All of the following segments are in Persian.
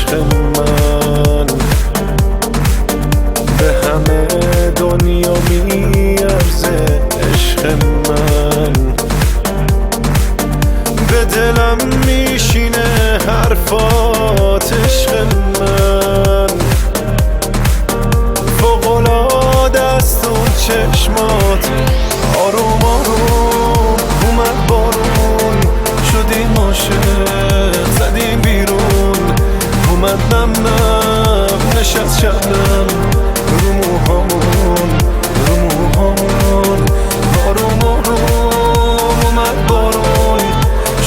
عشق من به همه دنیا میارزه. عشق من به دلم میشینه حرفات. عشق من فوق‌العاده است اون چشمات. آروم آروم اومد بارون، شدیم عاشق زدیم بیرون. اومد نم نم نشست شبنم رو موهامون، رو موهامون. آروم آروم اومد بارون،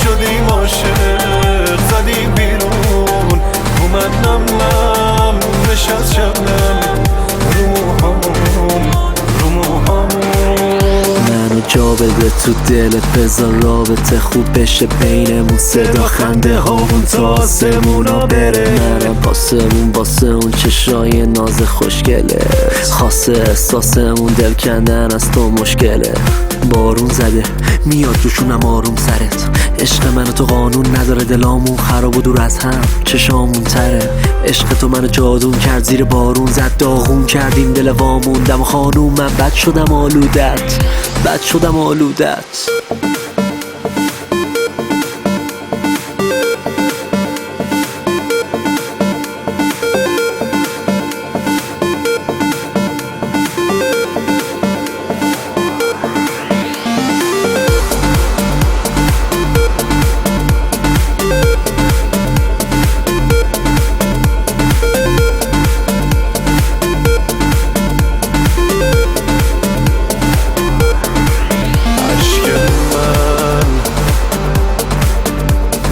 شدیم عاشق زدیم بیرون. اومد نم نم نشست شبنم رو موهامون، رو موهامون. منو جا بده تو دلت، بذار رابطه خوب بشه بینمون. صدا خنده هامون تا آسمونا بره. منم واسه اون چشای ناز خوشگله. خاصه احساسمون دل کندن از تو مشکله. بارون زده میاد روشونم آروم سرت. عشق منو تو قانون نداره، دلامون خراب و دور از هم چشامون تره. عشق تو منو جادون کرد، زیر بارون زد داغون کردیم دل وامون. دم خانوم من بد شدم آلودت، بد شدم آلودت.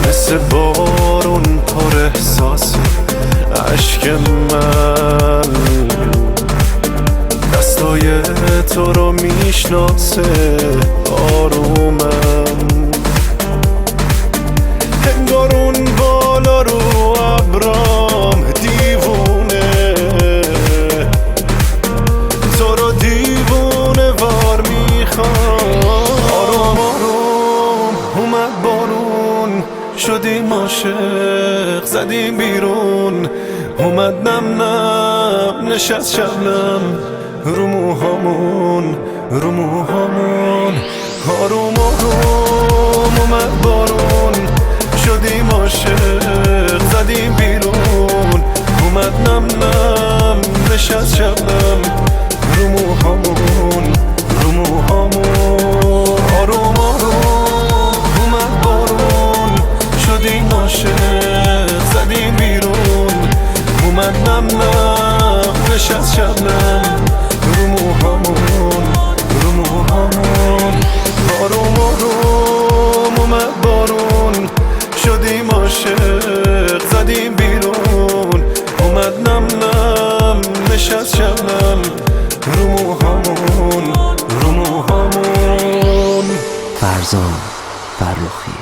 مثل بارون پر احساسی. عشق من دستای تو رو میشناسه. آرومم انگار اون بالا رو ابرام دیوونه. تو رو دیوونه وار میخوام. آروم آروم اومد بارون، شدیم عاشق زدیم بیرون. اومد نم نم نشست شبنم رو موهامون، رو موهامون. آروم آروم اومد بارون، شدیم عاشق زدیم بیرون. اومد نم نم نشست شبنم رو موهامون، رو موهامون. آروم آروم اومد بارون، شدیم عاشق زدیم بیرون. اومد نم نم نشست شبنم رو موهامون، رو موهامون. آروم آروم اومد بارون، شدیم عاشق زدیم بیرون. اومد نم نم نشست شبنم رو موهامون، رو موهامون. فرزان فرخی.